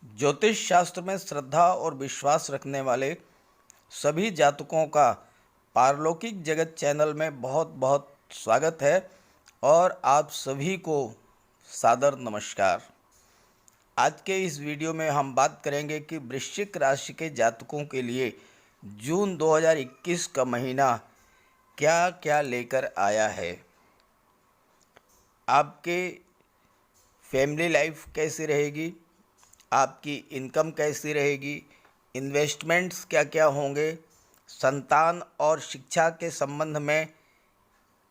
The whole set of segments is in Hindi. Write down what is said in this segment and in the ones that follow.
ज्योतिष शास्त्र में श्रद्धा और विश्वास रखने वाले सभी जातकों का पारलौकिक जगत चैनल में बहुत बहुत स्वागत है और आप सभी को सादर नमस्कार। आज के इस वीडियो में हम बात करेंगे कि वृश्चिक राशि के जातकों के लिए जून 2021 का महीना क्या क्या लेकर आया है। आपके फैमिली लाइफ कैसी रहेगी, आपकी इनकम कैसी रहेगी, इन्वेस्टमेंट्स क्या क्या होंगे, संतान और शिक्षा के संबंध में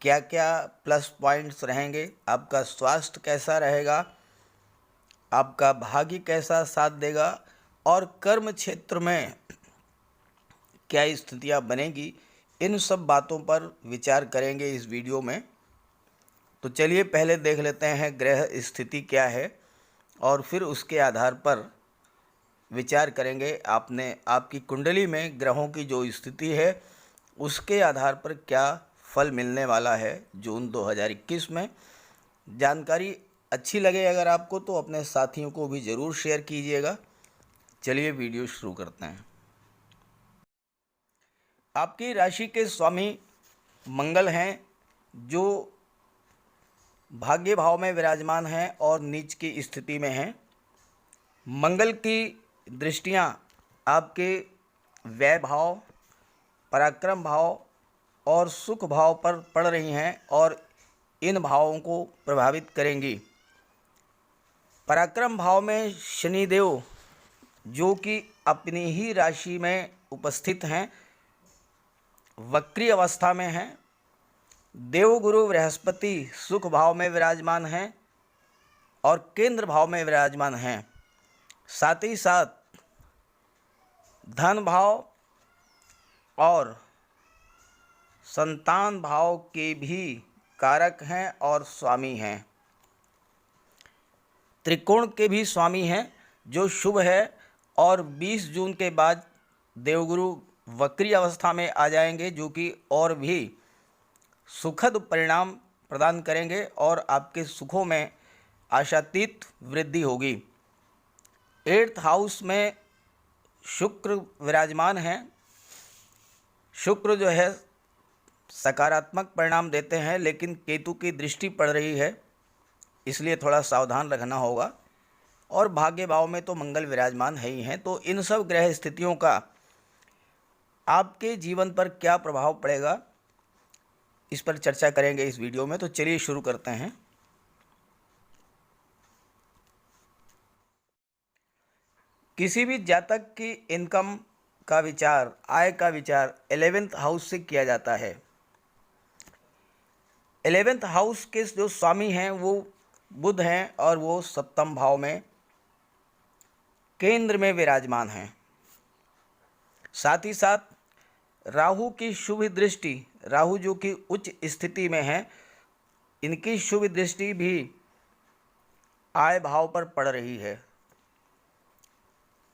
क्या क्या प्लस पॉइंट्स रहेंगे, आपका स्वास्थ्य कैसा रहेगा, आपका भाग्य कैसा साथ देगा और कर्म क्षेत्र में क्या स्थितियां बनेगी, इन सब बातों पर विचार करेंगे इस वीडियो में। तो चलिए पहले देख लेते हैं ग्रह स्थिति क्या है और फिर उसके आधार पर विचार करेंगे आपकी कुंडली में ग्रहों की जो स्थिति है उसके आधार पर क्या फल मिलने वाला है जून 2021 में। जानकारी अच्छी लगे अगर आपको तो अपने साथियों को भी ज़रूर शेयर कीजिएगा। चलिए वीडियो शुरू करते हैं। आपकी राशि के स्वामी मंगल हैं जो भाग्य भाव में विराजमान हैं और नीच की स्थिति में हैं। मंगल की दृष्टियां आपके व्यय भाव, पराक्रम भाव और सुख भाव पर पड़ रही हैं और इन भावों को प्रभावित करेंगी। पराक्रम भाव में शनिदेव जो कि अपनी ही राशि में उपस्थित हैं, वक्री अवस्था में हैं। देवगुरु बृहस्पति सुख भाव में विराजमान हैं और केंद्र भाव में विराजमान हैं। साथ ही साथ धन भाव और संतान भाव के भी कारक हैं और स्वामी हैं। त्रिकोण के भी स्वामी हैं जो शुभ है और 20 जून के बाद देवगुरु वक्री अवस्था में आ जाएंगे जो कि और भी सुखद परिणाम प्रदान करेंगे और आपके सुखों में आशातीत वृद्धि होगी। 8th हाउस में शुक्र विराजमान हैं। शुक्र जो है सकारात्मक परिणाम देते हैं लेकिन केतु की दृष्टि पड़ रही है, इसलिए थोड़ा सावधान रखना होगा। और भाग्य भाव में तो मंगल विराजमान है ही हैं। तो इन सब ग्रह स्थितियों का आपके जीवन पर क्या प्रभाव पड़ेगा इस पर चर्चा करेंगे इस वीडियो में। तो चलिए शुरू करते हैं। किसी भी जातक की इनकम का विचार, आय का विचार 11th हाउस से किया जाता है। 11th हाउस के जो स्वामी हैं वो बुध हैं और वो सप्तम भाव में केंद्र में विराजमान हैं। साथ ही साथ राहु की शुभ दृष्टि, राहु जो कि उच्च स्थिति में है, इनकी शुभ दृष्टि भी आय भाव पर पड़ रही है।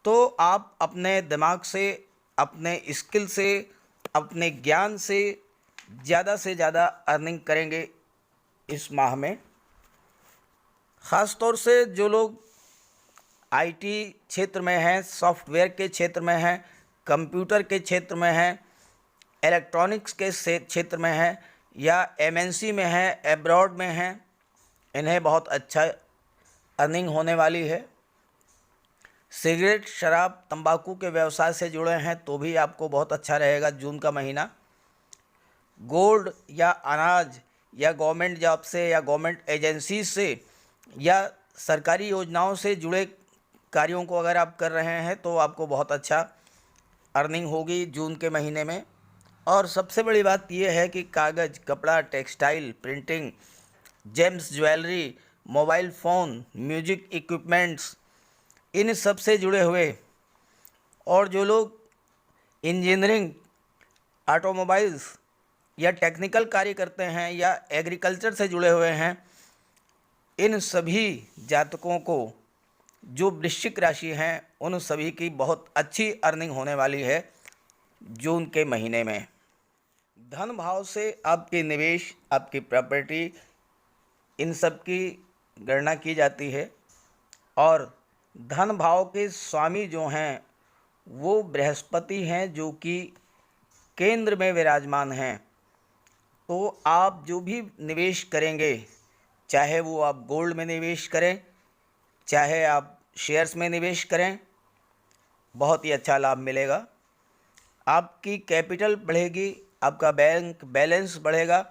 तो आप अपने दिमाग से, अपने स्किल से, अपने ज्ञान से ज़्यादा अर्निंग करेंगे इस माह में। ख़ास तौर से जो लोग आईटी क्षेत्र में हैं, सॉफ्टवेयर के क्षेत्र में हैं, कंप्यूटर के क्षेत्र में हैं, इलेक्ट्रॉनिक्स के क्षेत्र में हैं या एमएनसी में हैं, एब्रॉड में हैं, इन्हें बहुत अच्छा अर्निंग होने वाली है। सिगरेट, शराब, तंबाकू के व्यवसाय से जुड़े हैं तो भी आपको बहुत अच्छा रहेगा जून का महीना। गोल्ड या अनाज या गवर्नमेंट जॉब से या गवर्नमेंट एजेंसी से या सरकारी योजनाओं से जुड़े कार्यों को अगर आप कर रहे हैं तो आपको बहुत अच्छा अर्निंग होगी जून के महीने में। और सबसे बड़ी बात यह है कि कागज़, कपड़ा, textile, printing, gems, jewellery, mobile phone, music equipments, इन सब से जुड़े हुए और जो लोग इंजीनियरिंग, ऑटोमोबाइल्स या टेक्निकल कार्य करते हैं या एग्रीकल्चर से जुड़े हुए हैं, इन सभी जातकों को जो वृश्चिक राशि हैं उन सभी की बहुत अच्छी अर्निंग होने वाली है जून के महीने में। धन भाव से आपके निवेश, आपकी प्रॉपर्टी, इन सब की गणना की जाती है और धन भाव के स्वामी जो हैं वो बृहस्पति हैं, जो कि केंद्र में विराजमान हैं। तो आप जो भी निवेश करेंगे, चाहे वो आप गोल्ड में निवेश करें, चाहे आप शेयर्स में निवेश करें, बहुत ही अच्छा लाभ मिलेगा। आपकी कैपिटल बढ़ेगी, आपका बैंक बैलेंस बढ़ेगा,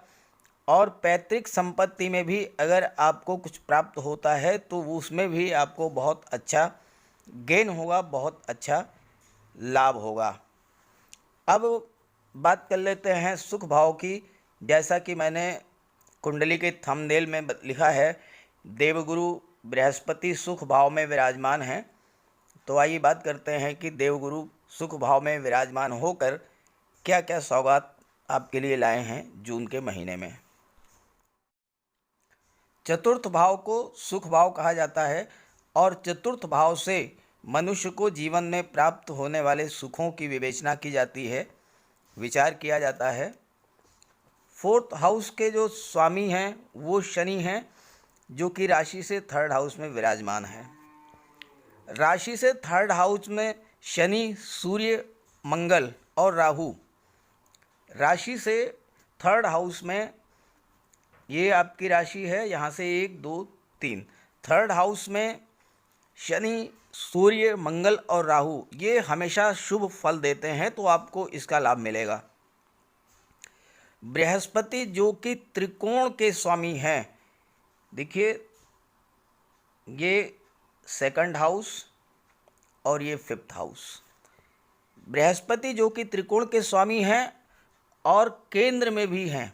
और पैतृक संपत्ति में भी अगर आपको कुछ प्राप्त होता है तो उसमें भी आपको बहुत अच्छा गेन होगा, बहुत अच्छा लाभ होगा। अब बात कर लेते हैं सुख भाव की। जैसा कि मैंने कुंडली के थंबनेल में लिखा है, देवगुरु बृहस्पति सुख भाव में विराजमान हैं। तो आइए बात करते हैं कि देवगुरु सुख भाव में विराजमान होकर क्या क्या सौगात आपके लिए लाए हैं जून के महीने में। चतुर्थ भाव को सुख भाव कहा जाता है, और चतुर्थ भाव से मनुष्य को जीवन में प्राप्त होने वाले सुखों की विवेचना की जाती है, विचार किया जाता है। फोर्थ हाउस के जो स्वामी हैं वो शनि हैं, जो कि राशि से थर्ड हाउस में विराजमान है। राशि से थर्ड हाउस में शनि, सूर्य, मंगल और राहु, राशि से थर्ड हाउस में, ये आपकी राशि है, यहाँ से 1 2 3, थर्ड हाउस में शनि, सूर्य, मंगल और राहु ये हमेशा शुभ फल देते हैं, तो आपको इसका लाभ मिलेगा। बृहस्पति जो कि त्रिकोण के स्वामी हैं, देखिए ये सेकंड हाउस और ये फिफ्थ हाउस। बृहस्पति जो कि त्रिकोण के स्वामी हैं और केंद्र में भी हैं,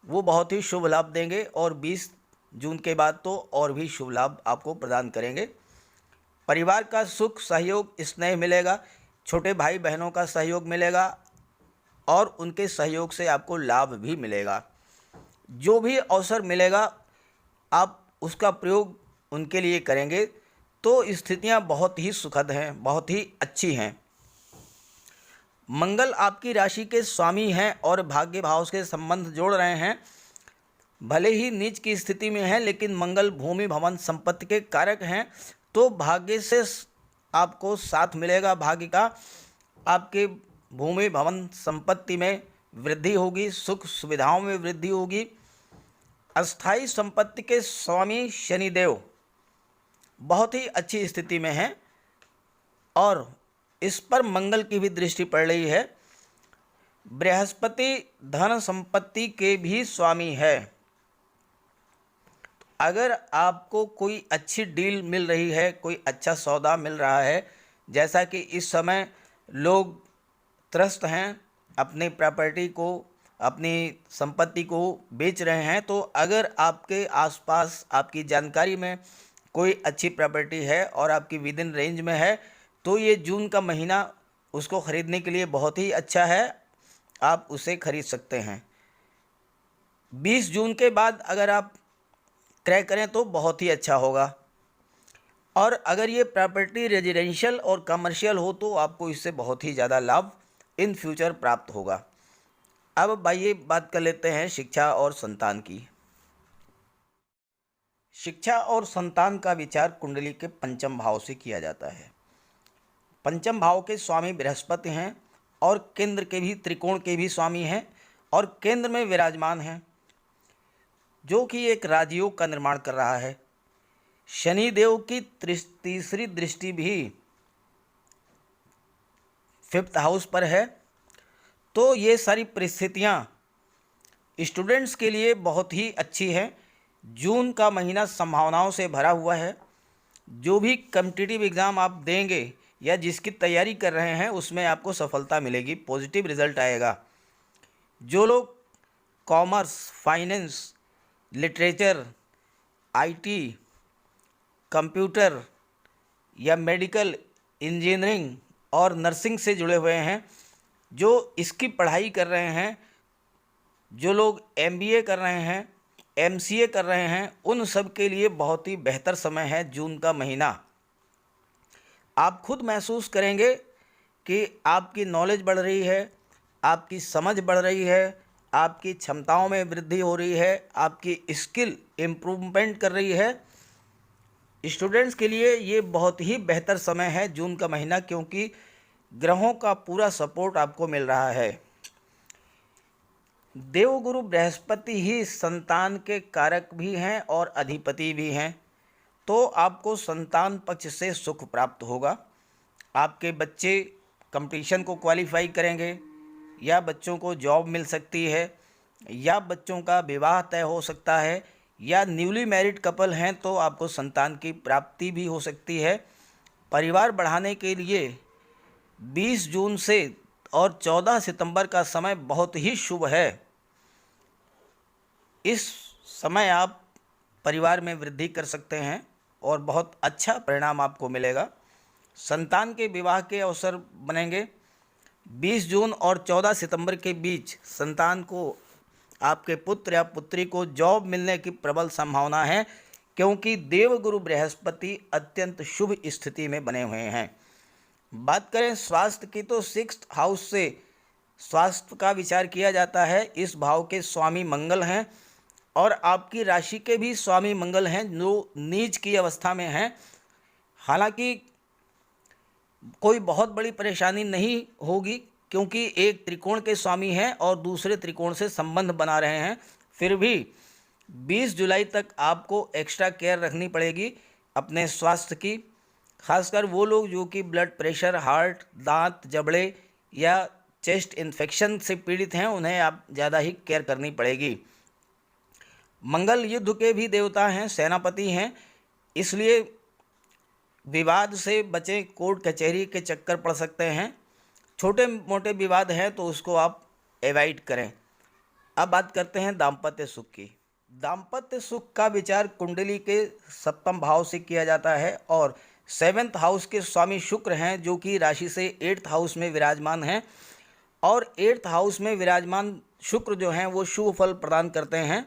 वो बहुत ही शुभ लाभ देंगे, और 20 जून के बाद तो और भी शुभ लाभ आपको प्रदान करेंगे। परिवार का सुख, सहयोग, स्नेह मिलेगा, छोटे भाई बहनों का सहयोग मिलेगा, और उनके सहयोग से आपको लाभ भी मिलेगा। जो भी अवसर मिलेगा आप उसका प्रयोग उनके लिए करेंगे, तो स्थितियां बहुत ही सुखद हैं, बहुत ही अच्छी हैं। मंगल आपकी राशि के स्वामी हैं और भाग्य भाव से संबंध जोड़ रहे हैं। भले ही नीच की स्थिति में हैं, लेकिन मंगल भूमि भवन संपत्ति के कारक हैं, तो भाग्य से आपको साथ मिलेगा, भाग्य का। आपके भूमि भवन संपत्ति में वृद्धि होगी, सुख सुविधाओं में वृद्धि होगी। अस्थाई संपत्ति के स्वामी शनिदेव बहुत ही अच्छी स्थिति में हैं, और इस पर मंगल की भी दृष्टि पड़ रही है। बृहस्पति धन संपत्ति के भी स्वामी है। अगर आपको कोई अच्छी डील मिल रही है, कोई अच्छा सौदा मिल रहा है, जैसा कि इस समय लोग त्रस्त हैं, अपनी प्रॉपर्टी को, अपनी संपत्ति को बेच रहे हैं, तो अगर आपके आसपास आपकी जानकारी में कोई अच्छी प्रॉपर्टी है और आपकी विद इन रेंज में है, तो ये जून का महीना उसको ख़रीदने के लिए बहुत ही अच्छा है, आप उसे खरीद सकते हैं। 20 जून के बाद अगर आप क्रय करें तो बहुत ही अच्छा होगा। और अगर ये प्रॉपर्टी रेजिडेंशियल और कमर्शियल हो तो आपको इससे बहुत ही ज़्यादा लाभ इन फ्यूचर प्राप्त होगा। अब आइए बात कर लेते हैं शिक्षा और संतान की। शिक्षा और संतान का विचार कुंडली के पंचम भाव से किया जाता है। पंचम भाव के स्वामी बृहस्पति हैं और केंद्र के भी, त्रिकोण के भी स्वामी हैं, और केंद्र में विराजमान हैं, जो कि एक राजयोग का निर्माण कर रहा है। शनिदेव की तीसरी दृष्टि भी फिफ्थ हाउस पर है, तो ये सारी परिस्थितियाँ स्टूडेंट्स के लिए बहुत ही अच्छी हैं। जून का महीना संभावनाओं से भरा हुआ है। जो भी कॉम्पिटिटिव एग्ज़ाम आप देंगे या जिसकी तैयारी कर रहे हैं उसमें आपको सफलता मिलेगी, पॉजिटिव रिजल्ट आएगा। जो लोग commerce, finance, literature, IT, computer या मेडिकल, इंजीनियरिंग और नर्सिंग से जुड़े हुए हैं, जो इसकी पढ़ाई कर रहे हैं, जो लोग एमबीए कर रहे हैं, एमसीए कर रहे हैं, उन सब के लिए बहुत ही बेहतर समय है जून का महीना। आप खुद महसूस करेंगे कि आपकी नॉलेज बढ़ रही है, आपकी समझ बढ़ रही है, आपकी क्षमताओं में वृद्धि हो रही है, आपकी स्किल इम्प्रूवमेंट कर रही है। स्टूडेंट्स के लिए ये बहुत ही बेहतर समय है जून का महीना, क्योंकि ग्रहों का पूरा सपोर्ट आपको मिल रहा है। देवगुरु बृहस्पति ही संतान के कारक भी हैं और अधिपति भी हैं, तो आपको संतान पक्ष से सुख प्राप्त होगा। आपके बच्चे कंपटीशन को क्वालिफाई करेंगे, या बच्चों को जॉब मिल सकती है, या बच्चों का विवाह तय हो सकता है, या न्यूली मैरिड कपल हैं तो आपको संतान की प्राप्ति भी हो सकती है। परिवार बढ़ाने के लिए 20 जून से और 14 सितंबर का समय बहुत ही शुभ है। इस समय आप परिवार में वृद्धि कर सकते हैं और बहुत अच्छा परिणाम आपको मिलेगा। संतान के विवाह के अवसर बनेंगे। 20 जून और 14 सितंबर के बीच संतान को, आपके पुत्र या पुत्री को जॉब मिलने की प्रबल संभावना है, क्योंकि देवगुरु बृहस्पति अत्यंत शुभ स्थिति में बने हुए हैं। बात करें स्वास्थ्य की तो 6th हाउस से स्वास्थ्य का विचार किया जाता है। इस भाव के स्वामी मंगल हैं और आपकी राशि के भी स्वामी मंगल हैं, जो नीच की अवस्था में हैं। हालांकि कोई बहुत बड़ी परेशानी नहीं होगी, क्योंकि एक त्रिकोण के स्वामी हैं और दूसरे त्रिकोण से संबंध बना रहे हैं। फिर भी 20 जुलाई तक आपको एक्स्ट्रा केयर रखनी पड़ेगी अपने स्वास्थ्य की। खासकर वो लोग जो कि ब्लड प्रेशर, हार्ट, दांत, जबड़े या चेस्ट इन्फेक्शन से पीड़ित हैं, उन्हें आप ज़्यादा ही केयर करनी पड़ेगी। मंगल युद्ध के भी देवता हैं, सेनापति हैं, इसलिए विवाद से बचें। कोर्ट कचहरी के चक्कर पड़ सकते हैं। छोटे मोटे विवाद हैं तो उसको आप एवॉइड करें। अब बात करते हैं दाम्पत्य सुख की। दाम्पत्य सुख का विचार कुंडली के 7वें भाव से किया जाता है और 7th हाउस के स्वामी शुक्र हैं, जो कि राशि से 8th हाउस में विराजमान हैं। और 8th हाउस में विराजमान शुक्र जो हैं वो शुभ फल प्रदान करते हैं।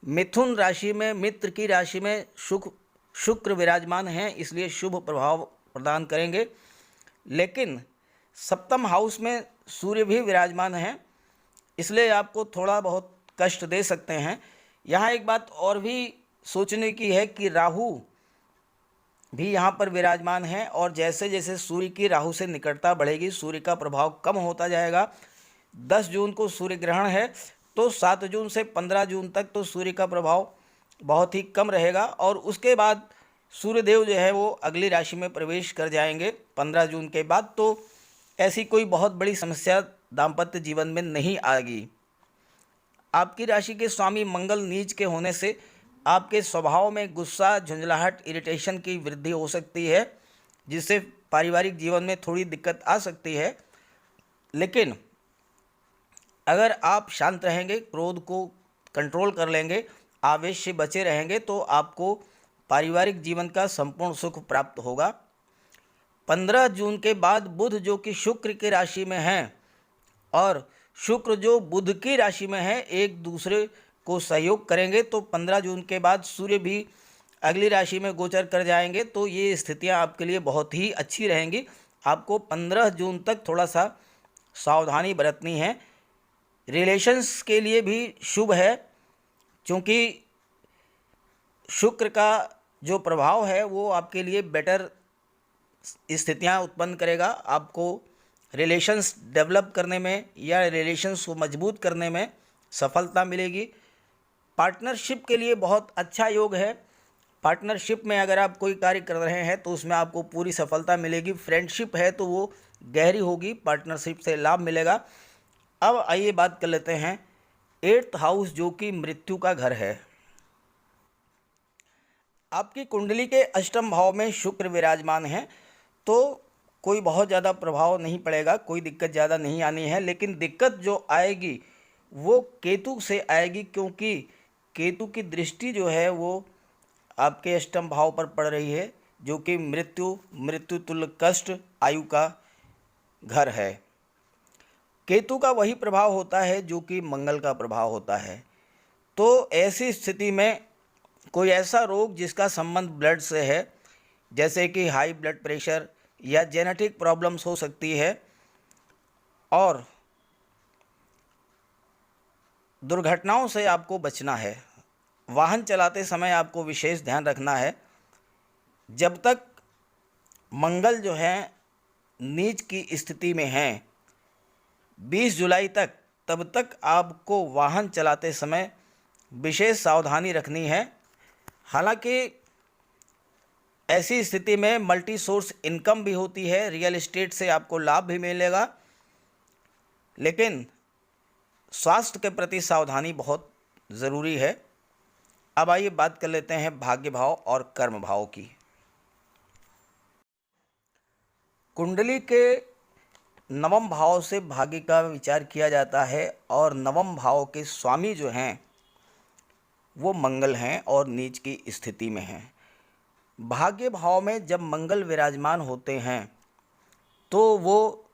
मिथुन राशि में, मित्र की राशि में शुक्र विराजमान हैं, इसलिए शुभ प्रभाव प्रदान करेंगे। लेकिन 7वें हाउस में सूर्य भी विराजमान हैं, इसलिए आपको थोड़ा बहुत कष्ट दे सकते हैं। यहाँ एक बात और भी सोचने की है कि राहु भी यहाँ पर विराजमान है, और जैसे जैसे सूर्य की राहु से निकटता बढ़ेगी, सूर्य का प्रभाव कम होता जाएगा। 10 जून को सूर्य ग्रहण है, तो 7 जून से 15 जून तक तो सूर्य का प्रभाव बहुत ही कम रहेगा, और उसके बाद सूर्यदेव जो है वो अगली राशि में प्रवेश कर जाएंगे 15 जून के बाद। तो ऐसी कोई बहुत बड़ी समस्या दाम्पत्य जीवन में नहीं आएगी। आपकी राशि के स्वामी मंगल नीच के होने से आपके स्वभाव में गुस्सा, झुंझलाहट, इरिटेशन की वृद्धि हो सकती है, जिससे पारिवारिक जीवन में थोड़ी दिक्कत आ सकती है। लेकिन अगर आप शांत रहेंगे, क्रोध को कंट्रोल कर लेंगे, आवेश से बचे रहेंगे, तो आपको पारिवारिक जीवन का संपूर्ण सुख प्राप्त होगा। 15 जून के बाद बुध जो कि शुक्र की राशि में हैं और शुक्र जो बुध की राशि में है, एक दूसरे को सहयोग करेंगे, तो 15 जून के बाद सूर्य भी अगली राशि में गोचर कर जाएंगे। तो ये स्थितियां आपके लिए बहुत ही अच्छी रहेंगी। आपको 15 जून तक थोड़ा सा सावधानी बरतनी है। रिलेशंस के लिए भी शुभ है, क्योंकि शुक्र का जो प्रभाव है वो आपके लिए बेटर स्थितियां उत्पन्न करेगा। आपको रिलेशंस डेवलप करने में या रिलेशंस को मजबूत करने में सफलता मिलेगी। पार्टनरशिप के लिए बहुत अच्छा योग है। पार्टनरशिप में अगर आप कोई कार्य कर रहे हैं तो उसमें आपको पूरी सफलता मिलेगी। फ्रेंडशिप है तो वो गहरी होगी, पार्टनरशिप से लाभ मिलेगा। अब आइए बात कर लेते हैं 8th हाउस जो कि मृत्यु का घर है। आपकी कुंडली के 8वें भाव में शुक्र विराजमान है, तो कोई बहुत ज़्यादा प्रभाव नहीं पड़ेगा, कोई दिक्कत ज़्यादा नहीं आनी है। लेकिन दिक्कत जो आएगी वो केतु से आएगी, क्योंकि केतु की दृष्टि जो है वो आपके 8वें भाव पर पड़ रही है, जो कि मृत्यु तुल्य कष्ट, आयु का घर है। केतु का वही प्रभाव होता है जो कि मंगल का प्रभाव होता है। तो ऐसी स्थिति में कोई ऐसा रोग जिसका संबंध ब्लड से है, जैसे कि हाई ब्लड प्रेशर या जेनेटिक प्रॉब्लम्स हो सकती है, और दुर्घटनाओं से आपको बचना है। वाहन चलाते समय आपको विशेष ध्यान रखना है। जब तक मंगल जो है नीच की स्थिति में है 20 जुलाई तक, तब तक आपको वाहन चलाते समय विशेष सावधानी रखनी है। हालांकि ऐसी स्थिति में मल्टी सोर्स इनकम भी होती है, रियल एस्टेट से आपको लाभ भी मिलेगा, लेकिन स्वास्थ्य के प्रति सावधानी बहुत ज़रूरी है। अब आइए बात कर लेते हैं भाग्य भाव और कर्म भाव की। कुंडली के नवम भाव से भाग्य का विचार किया जाता है और नवम भाव के स्वामी जो हैं वो मंगल हैं और नीच की स्थिति में हैं। भाग्य भाव में जब मंगल विराजमान होते हैं तो वो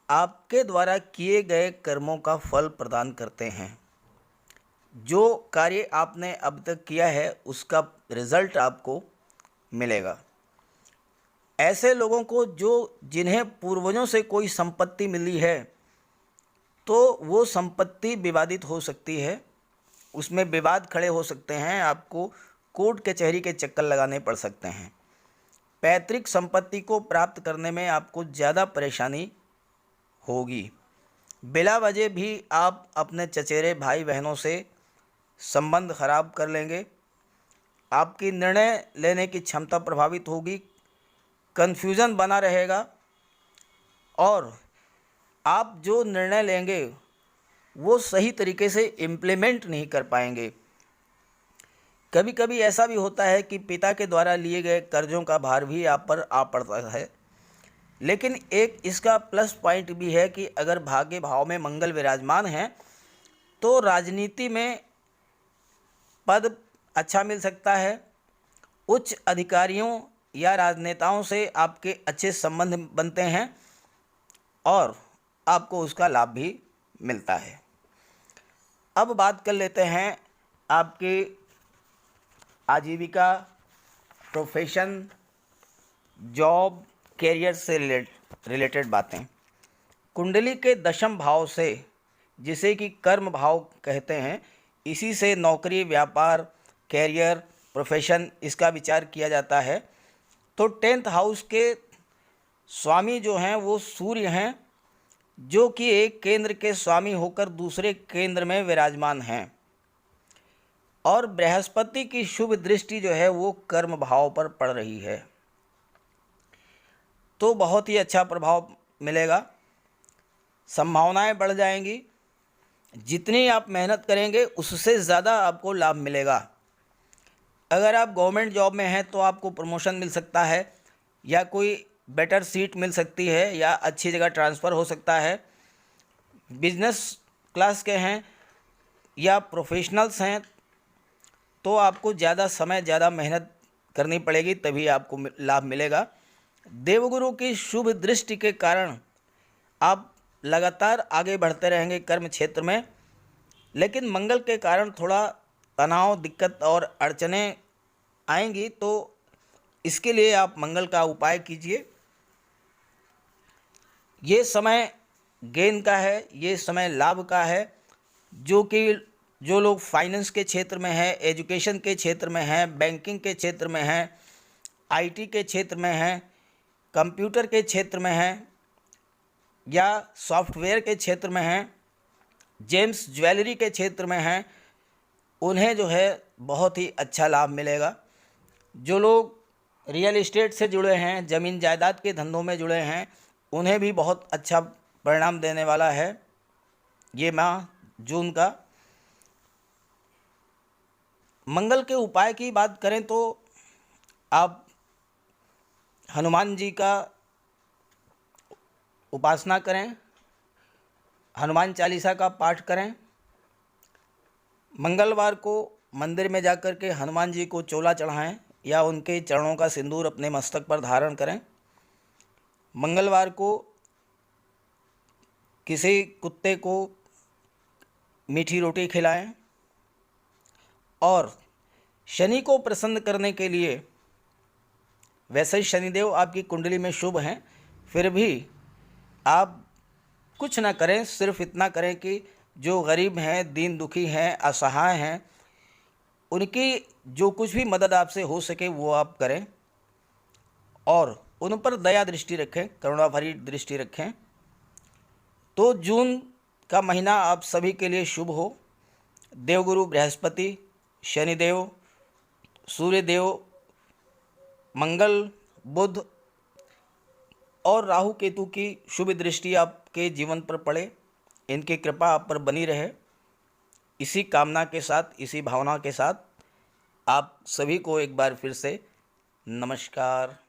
आपके द्वारा किए गए कर्मों का फल प्रदान करते हैं। जो कार्य आपने अब तक किया है उसका रिजल्ट आपको मिलेगा। ऐसे लोगों को जिन्हें पूर्वजों से कोई संपत्ति मिली है तो वो संपत्ति विवादित हो सकती है, उसमें विवाद खड़े हो सकते हैं, आपको कोर्ट कचहरी के चक्कर लगाने पड़ सकते हैं। पैतृक संपत्ति को प्राप्त करने में आपको ज़्यादा परेशानी होगी। बिला वजह भी आप अपने चचेरे भाई बहनों से संबंध खराब कर लेंगे। आपकी निर्णय लेने की क्षमता प्रभावित होगी, कन्फ्यूज़न बना रहेगा और आप जो निर्णय लेंगे वो सही तरीके से इम्प्लीमेंट नहीं कर पाएंगे। कभी कभी ऐसा भी होता है कि पिता के द्वारा लिए गए कर्जों का भार भी आप पर आ पड़ता है। लेकिन एक इसका प्लस पॉइंट भी है कि अगर भाग्य भाव में मंगल विराजमान है तो राजनीति में पद अच्छा मिल सकता है। उच्च अधिकारियों या राजनेताओं से आपके अच्छे संबंध बनते हैं और आपको उसका लाभ भी मिलता है। अब बात कर लेते हैं आपके आजीविका, प्रोफेशन, जॉब, कैरियर से रिलेटेड बातें। कुंडली के दशम भाव से, जिसे कि कर्म भाव कहते हैं, इसी से नौकरी, व्यापार, कैरियर, प्रोफेशन इसका विचार किया जाता है। तो 10th हाउस के स्वामी जो हैं वो सूर्य हैं, जो कि एक केंद्र के स्वामी होकर दूसरे केंद्र में विराजमान हैं और बृहस्पति की शुभ दृष्टि जो है वो कर्म भाव पर पड़ रही है। तो बहुत ही अच्छा प्रभाव मिलेगा, संभावनाएं बढ़ जाएंगी। जितनी आप मेहनत करेंगे उससे ज़्यादा आपको लाभ मिलेगा। अगर आप गवर्नमेंट जॉब में हैं तो आपको प्रमोशन मिल सकता है या कोई बेटर सीट मिल सकती है या अच्छी जगह ट्रांसफ़र हो सकता है। बिजनेस क्लास के हैं या प्रोफेशनल्स हैं तो आपको ज़्यादा समय, ज़्यादा मेहनत करनी पड़ेगी, तभी आपको लाभ मिलेगा। देवगुरु की शुभ दृष्टि के कारण आप लगातार आगे बढ़ते रहेंगे कर्म क्षेत्र में, लेकिन मंगल के कारण थोड़ा तनाव, दिक्कत और अड़चनें आएंगी। तो इसके लिए आप मंगल का उपाय कीजिए। ये समय गेन का है, ये समय लाभ का है। जो लोग फाइनेंस के क्षेत्र में हैं, एजुकेशन के क्षेत्र में हैं, बैंकिंग के क्षेत्र में हैं, आईटी के क्षेत्र में हैं, कंप्यूटर के क्षेत्र में हैं या सॉफ्टवेयर के क्षेत्र में हैं, जेम्स ज्वेलरी के क्षेत्र में हैं, उन्हें जो है बहुत ही अच्छा लाभ मिलेगा। जो लोग रियल एस्टेट से जुड़े हैं, ज़मीन जायदाद के धंधों में जुड़े हैं, उन्हें भी बहुत अच्छा परिणाम देने वाला है ये माह जून का। मंगल के उपाय की बात करें तो आप हनुमान जी का उपासना करें, हनुमान चालीसा का पाठ करें। मंगलवार को मंदिर में जाकर के हनुमान जी को चोला चढ़ाएं या उनके चरणों का सिंदूर अपने मस्तक पर धारण करें। मंगलवार को किसी कुत्ते को मीठी रोटी खिलाएं। और शनि को प्रसन्न करने के लिए, वैसे ही शनिदेव आपकी कुंडली में शुभ हैं, फिर भी आप कुछ ना करें, सिर्फ इतना करें कि जो गरीब हैं, दीन दुखी हैं, असहाय हैं, उनकी जो कुछ भी मदद आपसे हो सके वो आप करें। और उन पर दया दृष्टि रखें, करुणा भरी दृष्टि रखें, तो जून का महीना आप सभी के लिए शुभ हो। देवगुरु बृहस्पति, शनिदेव, सूर्यदेव, मंगल, बुध और राहु केतु की शुभ दृष्टि आपके जीवन पर पड़े, इनकी कृपा आप पर बनी रहे। इसी कामना के साथ, इसी भावना के साथ आप सभी को एक बार फिर से नमस्कार।